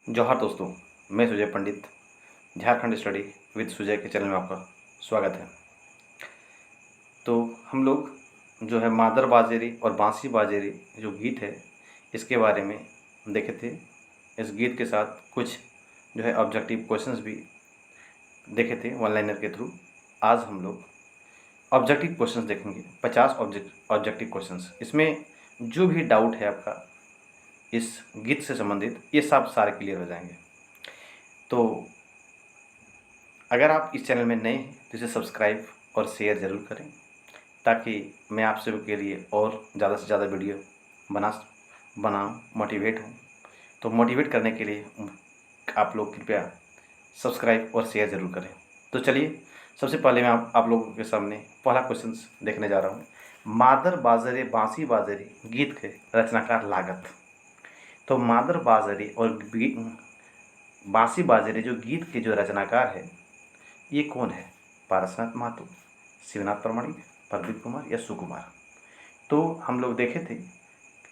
जोहार दोस्तों, मैं सुजय पंडित झारखंड स्टडी विद सुजय के चैनल में आपका स्वागत है। तो हम लोग जो है मादर बाजेरी और बांसी बाजेरी जो गीत है इसके बारे में देखे थे। इस गीत के साथ कुछ जो है ऑब्जेक्टिव क्वेश्चंस भी देखे थे वन लाइनर के थ्रू। आज हम लोग ऑब्जेक्टिव क्वेश्चंस देखेंगे, 50 ऑब्जेक्टिव क्वेश्चंस। इसमें जो भी डाउट है आपका इस गीत से संबंधित ये सब सारे क्लियर हो जाएंगे। तो अगर आप इस चैनल में नए हैं तो इसे सब्सक्राइब और शेयर ज़रूर करें ताकि मैं आप सभी के लिए और ज़्यादा से ज़्यादा वीडियो बनाऊँ, मोटिवेट हूँ। तो मोटिवेट करने के लिए आप लोग कृपया सब्सक्राइब और शेयर ज़रूर करें। तो चलिए, सबसे पहले मैं आप लोगों के सामने पहला क्वेश्चन देखने जा रहा हूँ। मादर बाजरे बांसी बाजरे गीत के रचनाकार लागत। तो मादर बाजरे और बांसी बाजरे जो गीत के जो रचनाकार है ये कौन है? पारसनाथ महतो, शिवनाथ प्रामाणिक, प्रदीप कुमार या सुकुमार? तो हम लोग देखे थे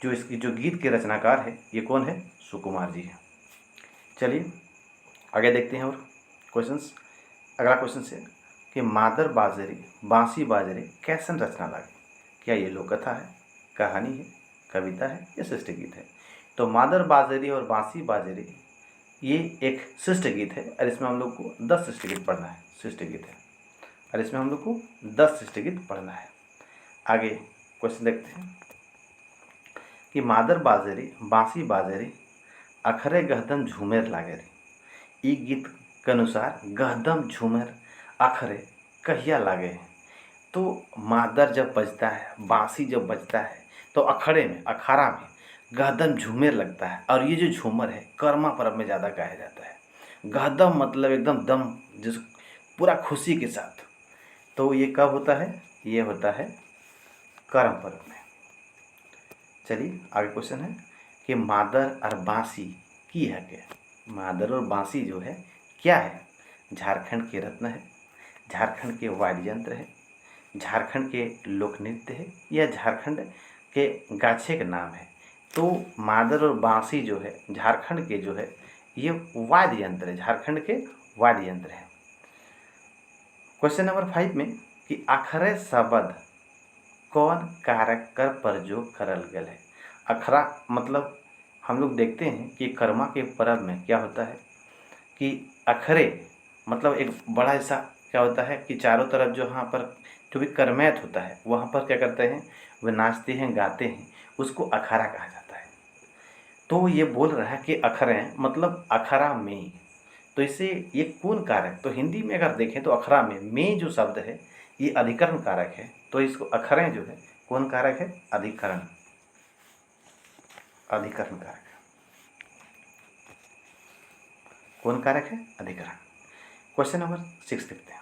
जो इसकी जो गीत के रचनाकार है ये कौन है? सुकुमार जी हैं। चलिए आगे देखते हैं और क्वेश्चंस। अगला क्वेश्चन है कि मादर बाजरे बांसी बाजरे कैसन रचना लागे? क्या ये लोक कथा है, कहानी है, कविता है या सृष्टि गीत है? तो मादर बाजरे और बांसी बाजरे ये एक सृष्टि गीत है और इसमें हम लोग को 10 सृष्टि गीत पढ़ना है। सृष्टि गीत है और इसमें हम लोग को 10 सृष्टि गीत पढ़ना है। आगे क्वेश्चन देखते हैं कि मादर बाजरे बांसी बाजरे अखरे गहदम झूमेर लागे रे। ई गीत के अनुसार गहदम झूमेर अखरे कहिया लागे हैं। तो मादर जब बजता है, बांसी जब बजता है तो अखड़े में, अखाड़ा में गहदम झूमेर लगता है। और ये जो झूमर है कर्मा पर्व में ज़्यादा गाया जाता है। गहदम मतलब एकदम दम, जिस पूरा खुशी के साथ। तो ये कब होता है? ये होता है कर्म पर्व में। चलिए आगे क्वेश्चन है कि मादर और बांसी की है क्या? मादर और बांसी जो है क्या है? झारखंड के रत्न है, झारखंड के वाद्य यंत्र है, झारखंड के लोक नृत्य है या झारखंड के गाछे का नाम है? तो मादर और बांसी जो है झारखंड के जो है ये वाद्य यंत्र है, झारखंड के वाद्य यंत्र है। क्वेश्चन नंबर 5 में कि अखरे शब्द कौन कारक कर प्रयोग करल गया है? अखरा मतलब हम लोग देखते हैं कि कर्मा के पर्व में क्या होता है कि अखरे मतलब एक बड़ा ऐसा क्या होता है कि चारों तरफ जो यहाँ पर जो भी कर्मैत होता है वहाँ पर क्या करते हैं, वे नाचते हैं, गाते हैं, उसको अखाड़ा कहा जाता है। तो ये बोल रहा है कि अखरे मतलब अखरा में। तो इसे ये कौन कारक? तो हिंदी में अगर देखें तो अखरा में जो शब्द है ये अधिकरण कारक है। तो इसको अखरें जो है कौन कारक है? अधिकरण, अधिकरण कारक। कौन कारक है? अधिकरण। क्वेश्चन नंबर 6 देखते हैं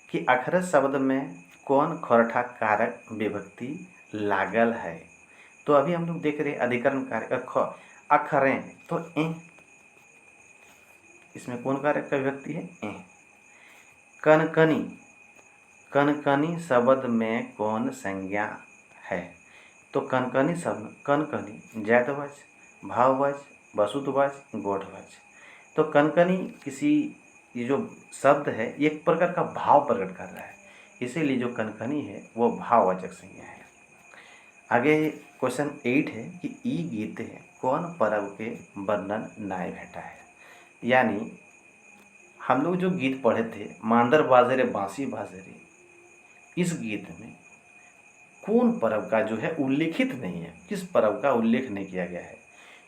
कि अखरस शब्द में कौन खौरठा कारक विभक्ति लागल है? तो अभी हम लोग देख रहे हैं अधिकरण कारक अखरें, तो ए, इसमें कौन कारक का विभक्ति है? ए। कनकनी, कनकनी शब्द में कौन संज्ञा है? तो कनकनी शब्द कनकनी जातवच, भाववच, वसुतवच, गोठवच। तो कनकनी किसी ये जो शब्द है ये एक प्रकार का भाव प्रकट कर रहा है, इसीलिए जो कनकनी है वो भाववाचक संज्ञा है। आगे क्वेश्चन 8 है कि ई गीत है कौन पर्व के वर्णन नाय भेटा है? यानी हम लोग जो गीत पढ़े थे मांदर बाजरे बांसी बाजरे, इस गीत में कौन पर्व का जो है उल्लेखित नहीं है, किस पर्व का उल्लेख नहीं किया गया है?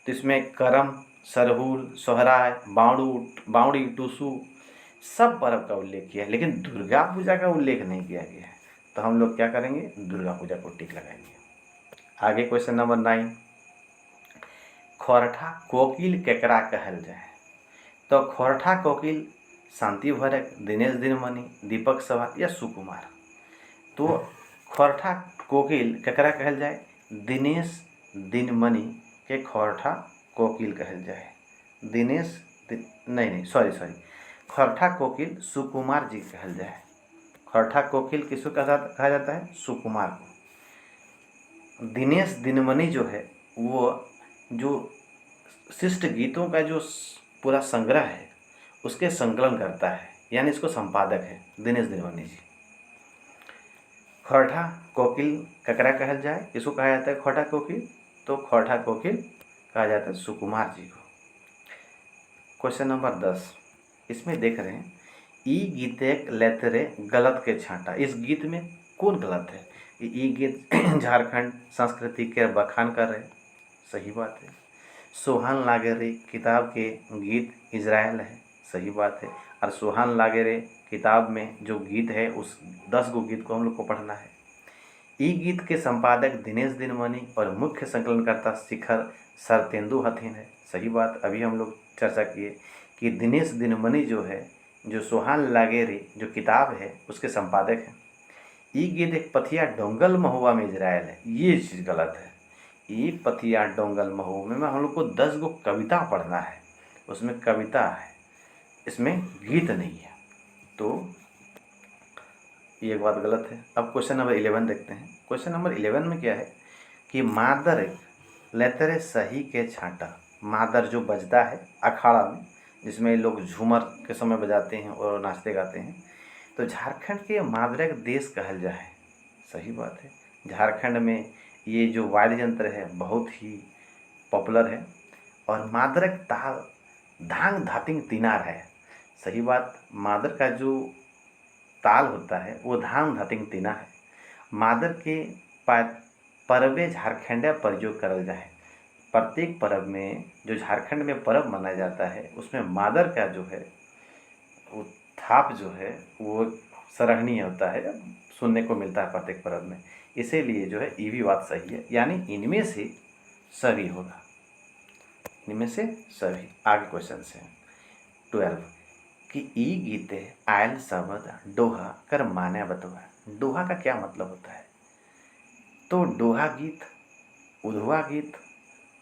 तो इसमें करम, सरहुल, सोहराय, बावड़ी, टूसू सब पर्व का उल्लेख किया है, लेकिन दुर्गा पूजा का उल्लेख नहीं किया गया है। तो हम लोग क्या करेंगे? दुर्गा पूजा को टिक लगाएंगे। आगे क्वेश्चन नंबर 9, खोरठा कोकिल केकरा कहल जाए? तो खोरठा कोकिल शांति भरक, दिनेश दिनमणि, दीपक सवाल या सुकुमार? तो खोरठा कोकिल केकरा कहल जाए? दिनेश दिनमणि के खोरठा कोकिल कहल जाए। दिनेश नहीं सॉरी, खोरठा कोकिल सुकुमार जी कहल जाए। खोरठा कोकिल किसको कहा जाता है? सुकुमार को। दिनेश दिनमणि जो है वो जो शिष्ट गीतों का जो पूरा संग्रह है उसके संकलन करता है, यानी इसको संपादक है दिनेश दिनमणि जी। खोरठा कोकिल ककरा कहल जाए, इसको कहा जाता है खोरठा कोकिल, तो खोरठा कोकिल कहा जाता है सुकुमार जी को। क्वेश्चन नंबर 10, इसमें देख रहे हैं ई गीतेक लेतरे गलत के छांटा। इस गीत में कौन गलत है? ई गीत झारखंड संस्कृति के बखान कर रहे, सही बात है। सोहान लागेरे किताब के गीत इजराइल है, सही बात है। और सोहान लागेरे किताब में जो गीत है उस 10 गो गीत को हम लोग को पढ़ना है। ई गीत के संपादक दिनेश दिनमणि और मुख्य संकलनकर्ता शिखर सरतेंदु हथिन है, सही बात। अभी हम लोग चर्चा किए कि दिनेश दिनमणि जो है, जो सोहान लागेरे जो किताब है उसके संपादक हैं। ई गीत एक पथिया डोंगल महुआ में इजराइल है, ये चीज़ गलत है। ई पथिया डोंगल महुआ में हम लोग को 10 गो कविता पढ़ना है, उसमें कविता है, इसमें गीत नहीं है, तो ये एक बात गलत है। अब क्वेश्चन नंबर 11 देखते हैं। क्वेश्चन नंबर 11 में क्या है कि मादर लेतरे सही के छांटा। मादर जो बजता है अखाड़ा में, जिसमें लोग झूमर के समय बजाते हैं और नाचते गाते हैं, तो झारखंड के मादरक देश कहल जाए, सही बात है। झारखंड में ये जो वाद्य यंत्र है बहुत ही पॉपुलर है। और मादरक ताल धांग धातिंग तिनार है, सही बात। मादर का जो ताल होता है वो धाम धतिंग तीना है। मादर के परबे झारखंड प्रयोग करल जाए। प्रत्येक पर्व में जो झारखंड में पर्व मनाया जाता है उसमें मादर का जो है वो थाप जो है वो सराहनीय होता है, सुनने को मिलता है प्रत्येक पर्व में। इसीलिए जो है ये भी बात सही है, यानी इनमें से सभी होगा, इनमें से सभी। आगे क्वेश्चन से 12 कि ई गीते आयल शब्द डोहा कर माने बतवा। डोहा का क्या मतलब होता है? तो डोहा गीत, उधवा गीत,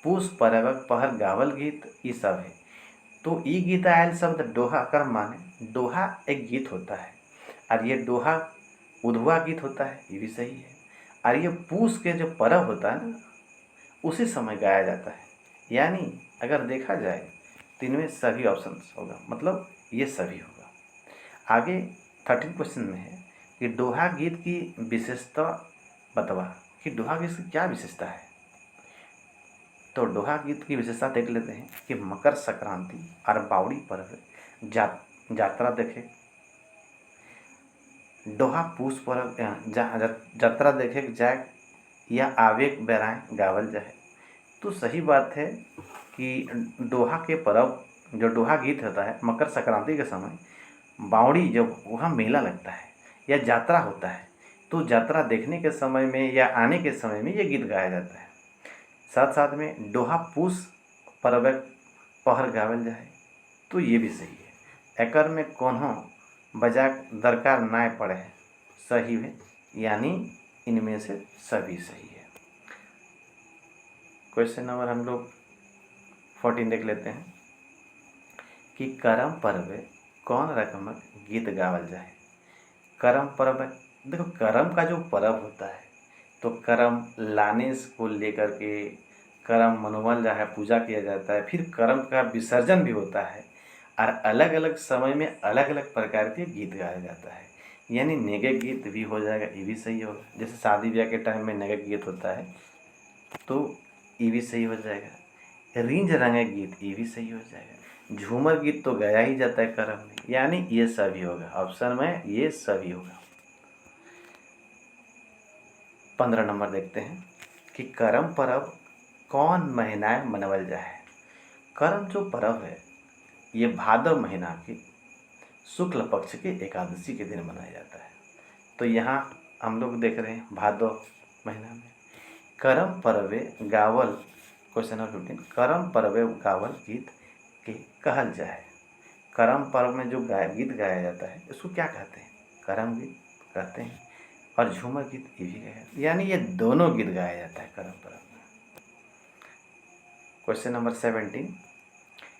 पूस परवक पहर गावल गीत, ये सब है। तो ई गीत आयल शब्द डोहा कर माने, डोहा एक गीत होता है और ये डोहा उधवा गीत होता है, ये भी सही है। और ये पूस के जो पर्व होता है ना उसी समय गाया जाता है, यानी अगर देखा जाए तो इनमें सभी ऑप्शन होगा, मतलब ये सभी होगा। आगे 13 क्वेश्चन में है कि दोहा गीत की विशेषता बतवा, कि दोहा गीत की क्या विशेषता है। तो दोहा गीत की विशेषता देख लेते हैं कि मकर संक्रांति और बावड़ी पर्व यात्रा देखे, दोहा पूस पर्व यात्रा देखे जाए या आवेग बेराए गावल जाए। तो सही बात है कि दोहा के पर्व जो दोहा गीत होता है मकर संक्रांति के समय, बावड़ी जब वहाँ मेला लगता है या यात्रा होता है तो यात्रा देखने के समय में या आने के समय में ये गीत गाया जाता है। साथ साथ में दोहा पूस पर्व पहर गावल जाए, तो ये भी सही है। एकर में कोन्हों बजा दरकार ना पड़े है, सही है, यानी इनमें से सभी सही है। क्वेश्चन नंबर हम लोग 14 देख लेते हैं कि करम पर्व कौन रकमक गीत गावल जाए। करम पर्व, देखो करम का जो पर्व होता है तो करम लाने को लेकर के करम मनोवल जा है, पूजा किया जाता है, फिर करम का विसर्जन भी होता है और अलग अलग समय में अलग अलग प्रकार के गीत गाया जाता है, यानी नेगे गीत भी हो जाएगा, ये भी सही होगा। जैसे शादी ब्याह के टाइम में नेगे गीत होता है तो ये भी सही हो जाएगा। रिंज रंगे गीत, ये भी सही हो जाएगा। झूमर गीत तो गाया ही जाता है करम में, यानी ये सभी होगा, ऑप्शन में ये सभी होगा। 15 नंबर देखते हैं कि करम पर्व कौन महीना मनावल जाए। करम जो पर्व है ये भादव महीना के शुक्ल पक्ष के एकादशी के दिन मनाया जाता है। तो यहाँ हम लोग देख रहे हैं भादव महीना में करम पर्वे गावल, क्वेश्चन नंबर 15, करम पर्वे गावल गीत के कहल जाए। करम पर्व में जो गीत गाया जाता है इसको क्या कहते हैं? करम गीत कहते हैं, और झूमर गीत ये भी गाया, यानी ये दोनों गीत गाया जाता है करम पर्व में। क्वेश्चन नंबर 17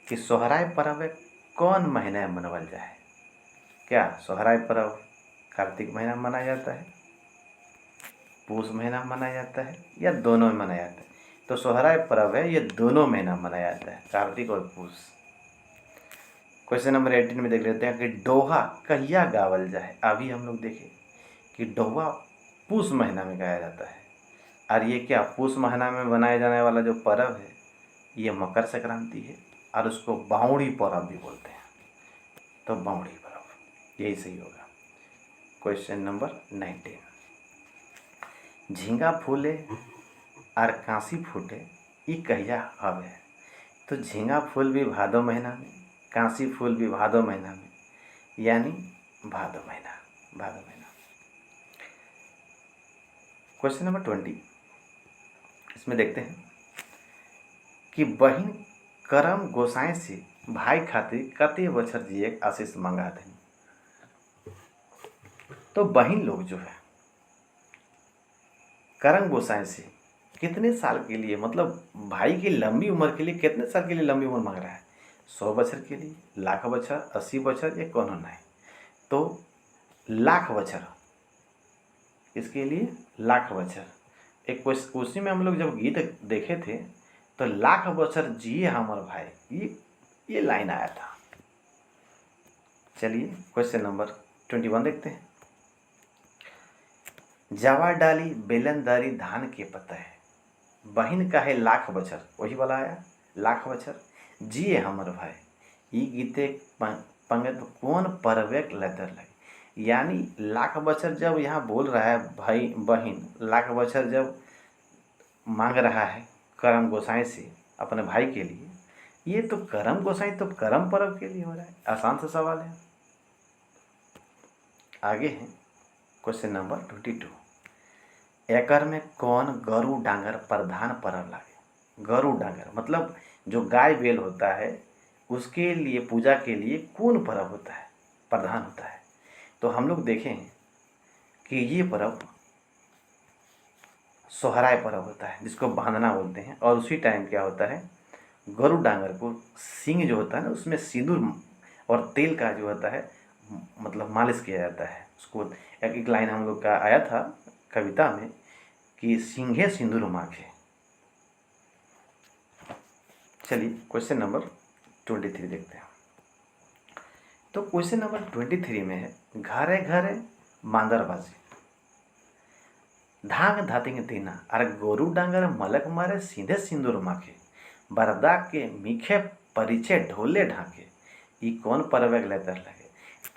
कि सोहराय पर्व कौन महीना में मनावल जाए। क्या सोहराय पर्व कार्तिक महीना में मनाया जाता है, पूस महीना में मनाया जाता है, या दोनों में मनाया जाता है? तो सोहराय पर्व है, ये दोनों महीना मनाया जाता है, कार्तिक और पूस। क्वेश्चन नंबर 18 में देख लेते हैं कि दोहा कहिया गावल जाए। अभी हम लोग देखें कि दोहा पूस महीना में गाया जाता है, और ये क्या पूस महीना में बनाए जाने वाला जो पर्व है ये मकर संक्रांति है, और उसको बावड़ी पर्व भी बोलते हैं। तो बावड़ी पर्व यही सही होगा। क्वेश्चन नंबर 19, झींगा फूले और कांसी फूटे ये कहिया हवे। तो झींगा फूल भी भादो महीना में, कांसी फूल भी भादो महीना में, यानी भादो महीना, भादो महीना। क्वेश्चन नंबर 20, इसमें देखते हैं कि बहिन करम गोसाई से भाई खातिर कते बछर जिए आशीष मंगा दें। तो बहिन लोग जो है करम गोसाई से कितने साल के लिए, मतलब भाई की लंबी उम्र के लिए कितने साल के लिए लंबी उम्र मांग रहा है? 100 बछर के लिए, लाख बछर, 80 बछर, ये कौन होना है? तो लाख बछर, इसके लिए लाख बछर। एक उसी में हम लोग जब गीत देखे थे तो लाख बछर जिए हमर भाई, ये लाइन आया था। चलिए क्वेश्चन नंबर 21 देखते हैं। जावा डाली बेलनदारी धान के पता है, बहिन का है लाख बछर, वही वाला आया लाख बछर जिए हमर भाई। ई गीते पंगत कौन परवेक लदर लगे। यानी लाख बछर जब यहाँ बोल रहा है भाई बहिन लाख बछर जब मांग रहा है करम गोसाई से अपने भाई के लिए, ये तो करम गोसाई तो करम पर्व के लिए हो रहा है। आसान सा सवाल है। आगे है क्वेश्चन नंबर 22, एकर में कौन गरु डांगर प्रधान पर्व लागे। गरु डांगर मतलब जो गाय बैल होता है उसके लिए पूजा के लिए कौन पर्व होता है, प्रधान होता है। तो हम लोग देखें कि ये पर्व सोहराय पर्व होता है, जिसको बांधना बोलते हैं। और उसी टाइम क्या होता है, गरु डांगर को सींग जो होता है ना उसमें सिंदूर और तेल का जो होता है मतलब मालिश किया जाता है उसको। एक लाइन हम लोग का आया था कविता में कि सिंघे सिंदूर माखे। चलिए क्वेश्चन नंबर 23 देखते हैं। तो क्वेश्चन नंबर 23 में है घरे घरे मांदरबाजी, धांग धातिंग देना अरे गोरू डांगर मलक मारे सीधे सिंदूर माखे, बरदा के मीठे परिचय ढोले ढाके, ये कौन पर्वक लेतर लगे।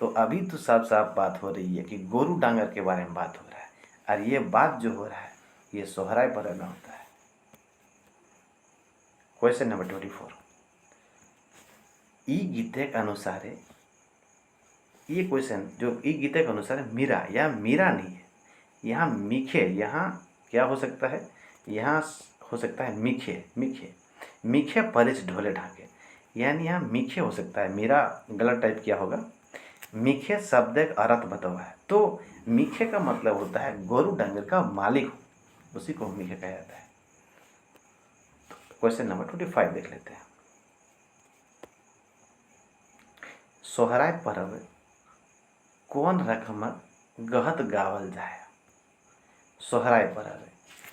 तो अभी तो साफ साफ बात हो रही है कि गोरू डांगर के बारे में बात हो रहा है, और ये बात जो हो रहा है ये सोहराय पर्व में होता है। क्वेश्चन नंबर 24, ई गीते के अनुसार ये क्वेश्चन जो ई गीते के अनुसार मीरा या मीरा नहीं है, यहाँ मीखे, यहाँ क्या हो सकता है, यहाँ हो सकता है मीखे, मीखे मीखे परिच ढोले ढाके, यानी यहाँ मीखे हो सकता है। मीरा गलत टाइप किया होगा। मीखे शब्द एक अर्थ बतावा है, तो मीखे का मतलब होता है गोरू डंगर का मालिक हो, उसी को मीखे कहा जाता है। क्वेश्चन नंबर 25 देख लेते हैं। सोहराय पर्व कौन रकमक गहत गावल जाए। सोहराय पर्व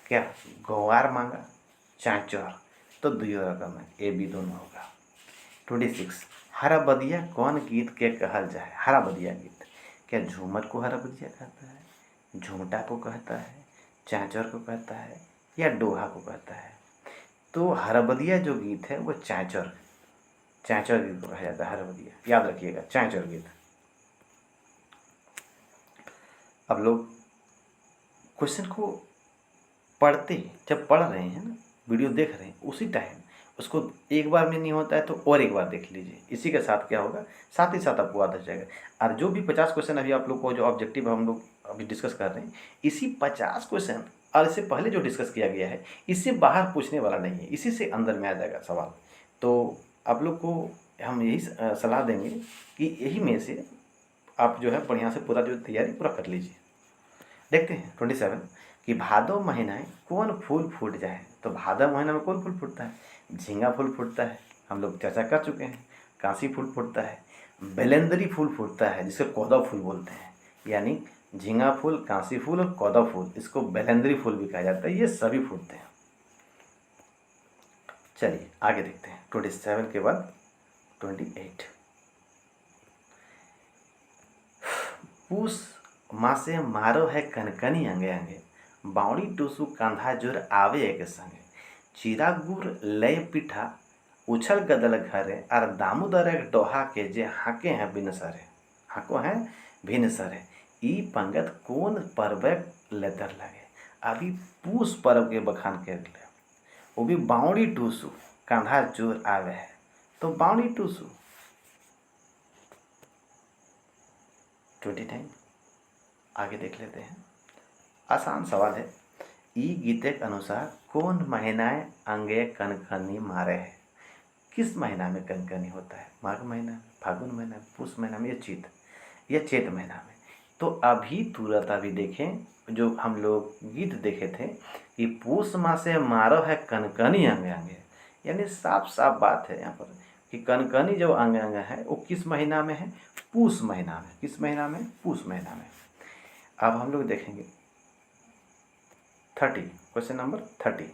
क्या गौवार मांगा चाचर, तो दुयो रकम है, ए बी दोनों होगा। 26, हरा बदिया कौन गीत के कहल जाए। हरा बदिया गीत क्या झूमर को हरा बदिया कहता है, झूमटा को कहता है, चाचर को कहता है, या डोहा को कहता है। तो हरबदिया जो गीत है वो चाचर गीत को कहा जाता है। हरबदिया याद रखिएगा, चाचर गीत। अब लोग क्वेश्चन को पढ़ते, जब पढ़ रहे हैं ना, वीडियो देख रहे हैं, उसी टाइम उसको एक बार में नहीं होता है तो और एक बार देख लीजिए। इसी के साथ क्या होगा, साथ ही साथ आपको याद हो जाएगा। और जो भी 50 क्वेश्चन अभी आप लोग को जो ऑब्जेक्टिव हम लोग अभी डिस्कस कर रहे हैं, इसी 50 क्वेश्चन और इससे पहले जो डिस्कस किया गया है इससे बाहर पूछने वाला नहीं है, इसी से अंदर में आ जाएगा सवाल। तो आप लोग को हम यही सलाह देंगे कि यही में से आप जो है बढ़िया से पूरा जो तैयारी पूरा कर लीजिए। देखते हैं 27 कि भादो महीना कौन फूल फूट जाए। तो भादो महीना में कौन फूल फूटता है, झींगा फूल फूटता है, हम लोग चर्चा कर चुके हैं। कांसी फूल फूटता है, बेलेंदरी फूल फूटता है जिसे कौदा फूल बोलते हैं, यानी झींगा फूल, कांसी फूल और कौदा फूल, इसको बेलेंदरी फूल भी कहा जाता है। ये सभी फूटते हैं। चलिए आगे देखते हैं 27 के बाद 28। पूस मासे मारो है कनकनी अंगे अंगे, बावड़ी टूसू कांधा जोर आवे एक संगे, चीरा गुर लय पिठा उछल गदल घरे, और दामोदर एक डोहा के जे हाके हैं बिन सरे, हाको हैं भिन सरे, ई पंगत कौन पर्व लेतर लगे। अभी पूस पर्व के बखान कर ले, वो भी बावड़ी टूसू कांधा जोर आवे है। तो बावड़ी टूसू 29 आगे देख लेते हैं। आसान सवाल है। ई गीते के अनुसार कौन महीनाएं अंगे कनकनी मारे है। किस महीना में कनकनी होता है? माघ महीना में, फागुन महीना में, पुष महीना में, या चैत महीना में। तो अभी तुरंत अभी देखें जो हम लोग गीत देखे थे कि पूष मासे मारो है कनकनी अंगे अंगे, यानी साफ साफ बात है यहाँ पर कि कनकनी जो अंगे अंगे है वो किस महीना में है? पूष महीना में। किस महीना में? पूष महीना में। अब हम लोग देखेंगे 30, क्वेश्चन नंबर 30।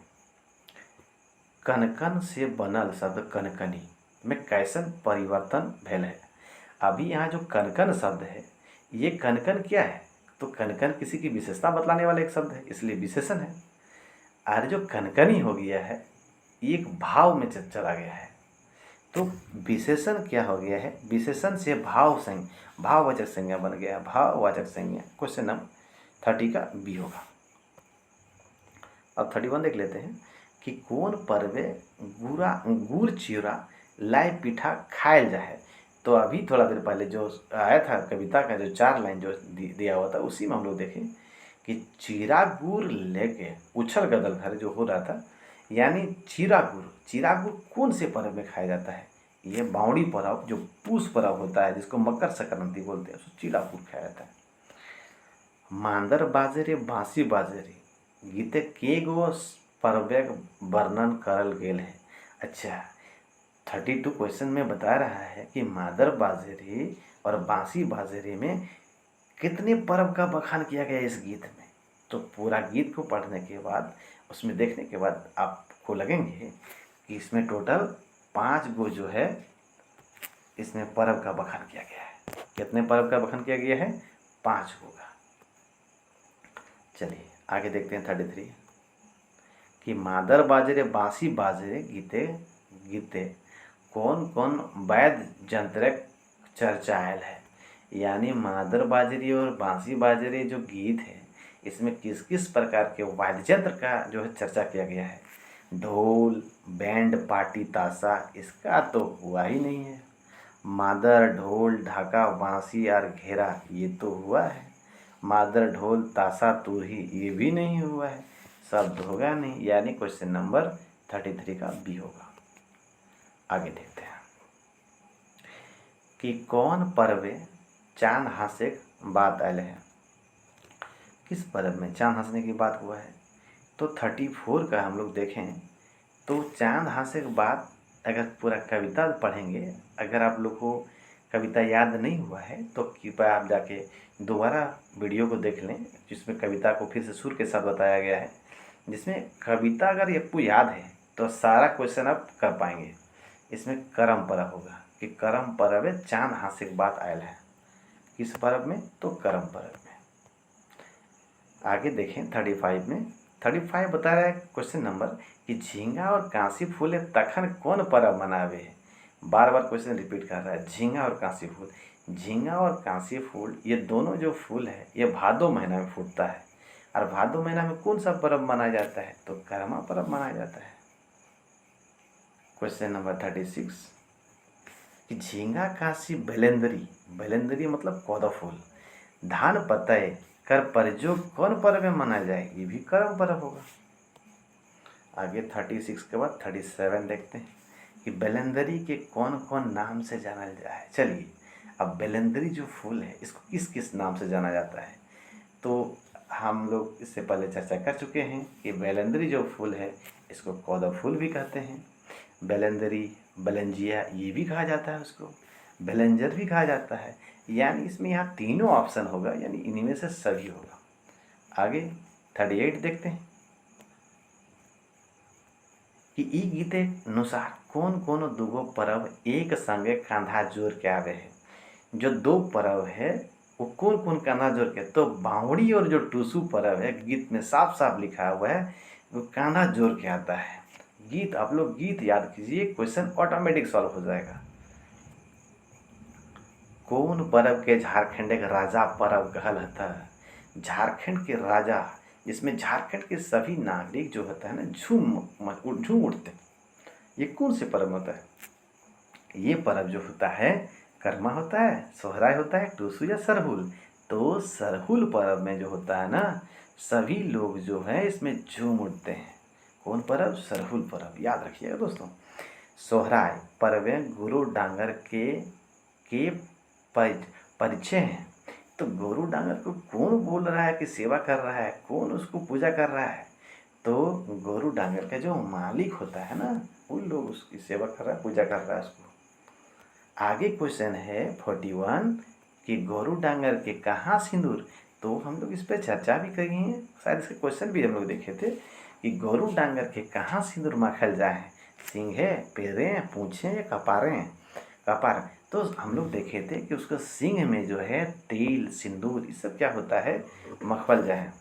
कनकन से बनल शब्द कनकनी में कैसन परिवर्तन भेल है। अभी यहाँ जो कनकन शब्द है, ये कनकन क्या है? तो कनकन किसी की विशेषता बतलाने वाला एक शब्द है, इसलिए विशेषण है। और जो कनकनी हो गया है, ये एक भाव में चला गया है। तो विशेषण क्या हो गया है? विशेषण से भाववाचक संज्ञा बन गया, भाववाचक संज्ञा। क्वेश्चन नंबर 30 का बी होगा। अब 31 देख लेते हैं कि कौन पर्वे गुड़ चिड़ा लाई पिठा खायल जाए। तो अभी थोड़ा देर पहले जो आया था कविता का जो 4 लाइन जो दिया हुआ था, उसी में हम लोग देखें कि चीरा गुड़ लेके उछल गदल घर जो हो रहा था, यानी चीरा गुड़ कौन से पर्व में खाया जाता है? ये बावड़ी पर्व जो पूस पर्व होता है, जिसको मकर संक्रांति बोलते हैं, उसको चीरा गुड़ खाया जाता है। मांदर बाजे रे बांसी बाजे रे गीते के गो पर्वक वर्णन करल गेल है। अच्छा, 32 क्वेश्चन में बता रहा है कि मादर बाजेरी और बांसी बाजेरी में कितने पर्व का बखान किया गया इस गीत में। तो पूरा गीत को पढ़ने के बाद, उसमें देखने के बाद आपको लगेंगे कि इसमें टोटल 5 गो जो है इसमें पर्व का बखान किया गया है। कितने पर्व का बखान किया गया है? 5 गो का। चलिए आगे देखते हैं 33 कि मादर बाजरे बांसी बाजरे गीते गीते कौन कौन वाद्य यंत्र चर्चायल है। यानी मादर बाजरी और बांसी बाजरे जो गीत है, इसमें किस किस प्रकार के वाद्य यंत्र का जो है चर्चा किया गया है। ढोल, बैंड, पाटी, ताशा, इसका तो हुआ ही नहीं है। मादर, ढोल, ढाका, बांसी और घेरा, ये तो हुआ है। मादर, ढोल, ताशा, तुरही, ये भी नहीं हुआ है। शब्द होगा नहीं, यानी क्वेश्चन नंबर 33 का बी होगा। आगे देखते हैं कि कौन पर्वे चांद हंसे बात आयल है। किस पर्व में चांद हंसने की बात हुआ है? तो 34 का हम लोग देखें तो चांद हंसे की बात, अगर पूरा कविता पढ़ेंगे, अगर आप लोग को कविता याद नहीं हुआ है तो कृपया आप जाके दोबारा वीडियो को देख लें, जिसमें कविता को फिर से सुर के साथ बताया गया है। जिसमें कविता अगर आपको याद है तो सारा क्वेश्चन आप कर पाएंगे। इसमें करम पर्व होगा कि करम पर्व में चांद हंसे की बात आयल है। किस पर्व में? तो करम पर्व में। आगे देखें 35 में। 35 बता रहा है क्वेश्चन नंबर कि झींगा और कांसी फूल तखन कौन पर्व मनावे है। बार बार क्वेश्चन रिपीट कर रहा है, झींगा और कांसी फूल। झींगा और कांसी फूल, ये दोनों जो फूल है ये भादो महीना में फूटता है। और भादो महीना में कौन सा पर्व मनाया जाता है? तो करमा पर्व मनाया जाता है। क्वेश्चन नंबर 36 कि झींगा कांसी बेलेंदरी मतलब कौदा फूल, धान पतय कर प्रयोग कौन पर्व में मनाया जाए? ये भी करम पर्व होगा। आगे 36 के बाद 37 देखते हैं कि बेलेंदरी के कौन कौन नाम से जाना जाए। चलिए, अब बेलेंदरी जो फूल है इसको किस किस नाम से जाना जाता है? तो हम लोग इससे पहले चर्चा कर चुके हैं कि बेलेंदरी जो फूल है इसको कौदा फूल भी कहते हैं। बेलेंदरी, बेलेंजिया, ये भी कहा जाता है उसको। बेलेंजर भी कहा जाता है। यानी इसमें यहाँ तीनों ऑप्शन होगा, यानी इनमें से सभी होगा। आगे 38 देखते हैं कि ई गीते अनुसार कौन कौन दूगो पर्व एक संगे कांधा जोड़ के आवे है। जो दो पर्व है वो कौन कौन कांधा जोड़ के, तो बावड़ी और जो टूसू पर्व है गीत में साफ साफ लिखा हुआ है वो कांधा जोड़ के आता है। गीत आप लोग गीत याद कीजिए, क्वेश्चन ऑटोमेटिक सॉल्व हो जाएगा। कौन पर्व के झारखंड के राजा पर्व कहल हता। झारखंड के राजा, जिसमें झारखंड के सभी नागरिक जो होता है ना झूम उठते हैं। ये कौन से पर्व होता है? ये पर्व जो होता है कर्मा होता है, सोहराय होता है, टूसू या सरहुल। तो सरहुल पर्व में जो होता है ना, सभी लोग जो है इसमें झूम उठते हैं। कौन पर्व? सरहुल पर्व। याद रखिएगा दोस्तों। सोहराय पर्व गुरु डांगर के परिचय हैं। तो गुरु डांगर को कौन बोल रहा है कि सेवा कर रहा है, कौन उसको पूजा कर रहा है? तो गुरु डांगर का जो मालिक होता है ना, उन लोग उसकी सेवा कर रहा है, पूजा कर रहा है उसको। आगे क्वेश्चन है 41 कि गोरू डांगर के कहाँ सिंदूर। तो हम लोग इस पर चर्चा भी करी है, शायद इसके क्वेश्चन भी हम लोग देखे थे कि गोरू डांगर के कहाँ सिंदूर माखल जाए। सिंह है, पैरे हैं, पूँछे या कपारे हैं? कपार। तो हम लोग देखे थे कि उसका सिंह में जो है तेल सिंदूर ये सब क्या होता है, मखल जाए।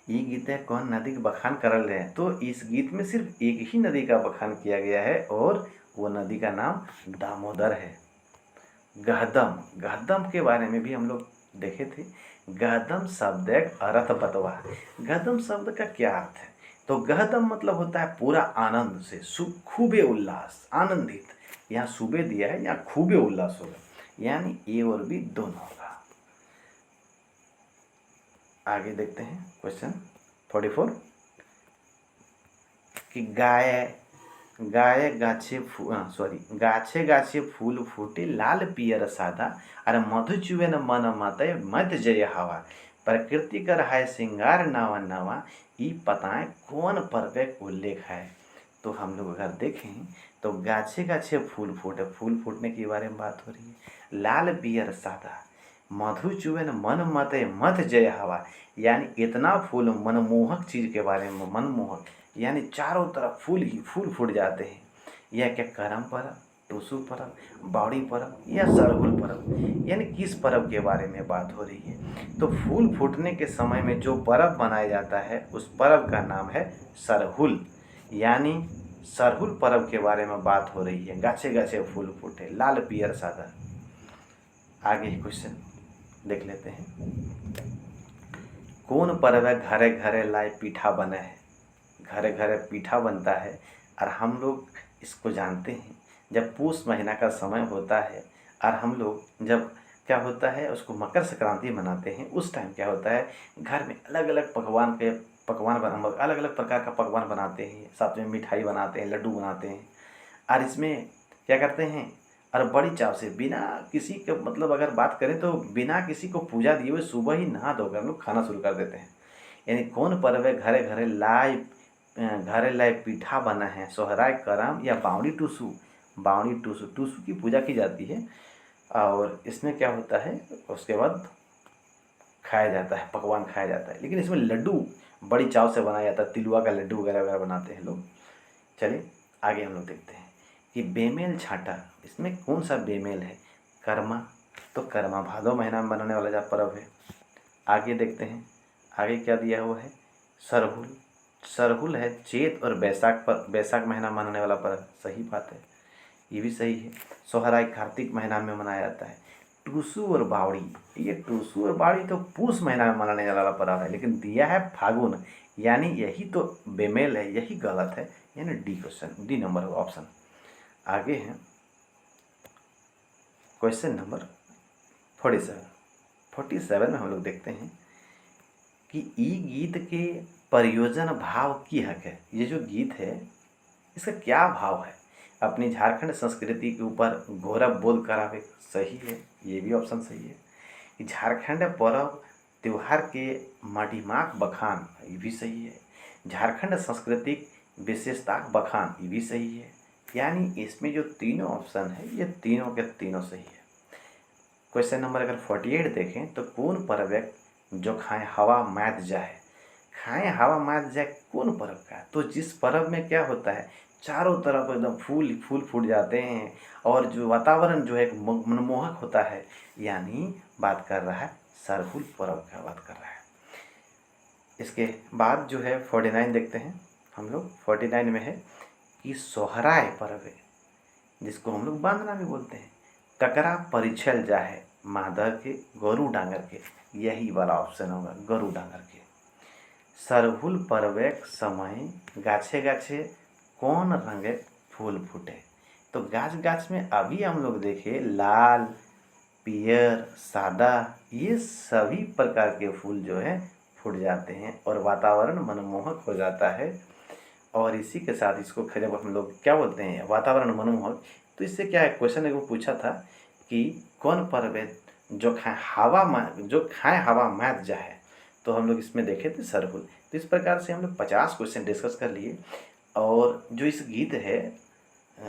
ये गीत है कौन नदी का बखान करल रहे हैं। तो इस गीत में सिर्फ एक ही नदी का बखान किया गया है और वो नदी का नाम दामोदर है। गहदम, गहदम के बारे में भी हम लोग देखे थे। गहदम शब्द एक अर्थ बतवा। गहदम शब्द का क्या अर्थ है? तो गहदम मतलब होता है पूरा आनंद से, खूबे उल्लास, आनंदित। यहाँ सुबह दिया है, यहाँ खूबे उल्लास होगा, यानी ए और बी दोनों होगा। आगे देखते हैं क्वेश्चन 44 कि गाये गाछे गाछे फूल फूटे लाल पियर सादा, अरे मधु चुवे न मन मत मत जय हवा, प्रकृति कर है श्रृंगार नवा नवा, ई पताएं कौन पर्व का उल्लेख है। तो हम लोग अगर देखें तो गाछे गाछे फूल फूटे, फूल फूटने के बारे में बात हो रही है। लाल पियर सादा, मधु चुवे न मन मत जय हवा, यानी इतना फूल मनमोहक चीज के बारे में, मनमोहक यानी चारों तरफ फूल ही फूल फूट जाते हैं। यह क्या करम पर्व, टूसू पर्व, बावड़ी पर्व या सरहुल पर्व, यानी किस पर्व के बारे में बात हो रही है? तो फूल फूटने के समय में जो पर्व मनाया जाता है उस पर्व का नाम है सरहुल, यानी सरहुल पर्व के बारे में बात हो रही है। गाछे गाछे फूल फूटे लाल पियर सादा। आगे क्वेश्चन देख लेते हैं। कौन पर्व है घरे घरे लाए पीठा बने है। घरे घरे पीठा बनता है और हम लोग इसको जानते हैं जब पूस महीना का समय होता है और हम लोग जब क्या होता है उसको मकर संक्रांति मनाते हैं, उस टाइम क्या होता है घर में अलग अलग अलग अलग प्रकार का पकवान बनाते हैं, साथ में मिठाई बनाते हैं, लड्डू बनाते हैं। और इसमें क्या करते हैं, और बड़ी चाव से बिना किसी के मतलब अगर बात करें तो बिना किसी को पूजा दिए हुए सुबह ही नहा धोकर हम लोग खाना शुरू कर देते हैं। यानी कौन पर्व है घरे घरे लाए पीठा बना है, सोहराय करम या बावड़ी टूसू। बावड़ी टूसू, टूसू की पूजा की जाती है और इसमें क्या होता है उसके बाद खाया जाता है, पकवान खाया जाता है। लेकिन इसमें लड्डू बड़ी चाव से बनाया जाता है, तिलुआ का लड्डू वगैरह वगैरह बनाते हैं लोग। चलिए आगे हम लोग देखते हैं कि बेमेल छाटा, इसमें कौन सा बेमेल है? कर्मा। तो कर्मा भादो महीना में बनाने वाला पर्व है। आगे देखते हैं, आगे क्या दिया हुआ है? सरहुल। सरहुल है चैत और बैसाख महीना मनाने वाला पर्व। सही बात है, ये भी सही है। सोहराय कार्तिक महीना में मनाया जाता है। टूसू और बावड़ी, ये टूसू और बावड़ी तो पूस महीना में मनाने वाला पर्व है, लेकिन दिया है फागुन, यानी यही तो बेमेल है, यही गलत है, यानी D question, D number option. आगे है क्वेश्चन नंबर 47 में हम लोग देखते हैं कि ई गीत के प्रयोजन भाव की हक है। ये जो गीत है इसका क्या भाव है? अपनी झारखंड संस्कृति के ऊपर गौरव बोध करावे। सही है, ये भी ऑप्शन सही है। कि झारखंड पर्व त्योहार के मडिमाक बखान, ये भी सही है। झारखंड सांस्कृतिक विशेषता बखान, ये भी सही है। यानी इसमें जो तीनों ऑप्शन है ये तीनों के तीनों सही है। क्वेश्चन नंबर अगर 48 देखें तो कौन पर्व जो खाए हवा मैत जाए। खाएं हवा मात जाए कौन पर्व का। तो जिस पर्व में क्या होता है, चारों तरफ एकदम फूल ही फूल फूट जाते हैं और जो वातावरण जो है एक मनमोहक होता है, यानी बात कर रहा है सरहुल पर्व का बात कर रहा है। इसके बाद जो है 49 देखते हैं हम लोग। 49 में है कि सोहराय पर्व है, जिसको हम लोग बांधना भी बोलते हैं। ककरा परिछल जाहे माधव के गरु डांगर के, यही वाला ऑप्शन होगा, गरु डांगर के। सरहुल पर्वक समय गाछे गाछे कौन रंगे फूल फूटे। तो गाछ गाछ में अभी हम लोग देखे लाल, पियर, सादा, ये सभी प्रकार के फूल जो है फूट जाते हैं और वातावरण मनमोहक हो जाता है। और इसी के साथ इसको जब हम लोग क्या बोलते हैं वातावरण मनमोहक, तो इससे क्या है, क्वेश्चन एगो पूछा था कि कौन पर्व है जो खाए हवा मैत जाए। तो हम लोग इसमें देखे थे सरहुल। तो इस प्रकार से हम लोग 50 क्वेश्चन डिस्कस कर लिए। और जो इस गीत है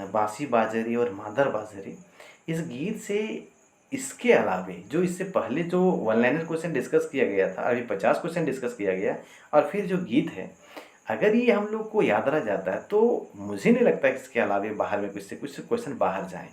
बांसी बाजरी और मादर बाजरी, इस गीत से इसके अलावे जो इससे पहले जो वन लाइनर क्वेश्चन डिस्कस किया गया था, अभी 50 क्वेश्चन डिस्कस किया गया, और फिर जो गीत है, अगर ये हम लोग को याद रह जाता है तो मुझे नहीं लगता कि इसके अलावे बाहर में कुछ से कुछ क्वेश्चन बाहर जाएं।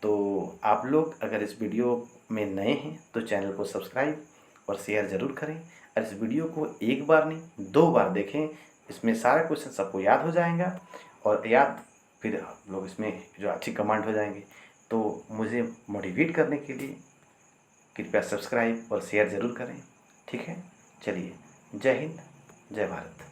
तो आप लोग अगर इस वीडियो में नए हैं तो चैनल को सब्सक्राइब और शेयर ज़रूर करें, और इस वीडियो को एक बार नहीं 2 बार देखें। इसमें सारा क्वेश्चन सबको याद हो जाएगा, और याद फिर आप लोग इसमें जो अच्छी कमांड हो जाएंगे। तो मुझे मोटिवेट करने के लिए कृपया सब्सक्राइब और शेयर ज़रूर करें, ठीक है। चलिए, जय हिंद, जय भारत।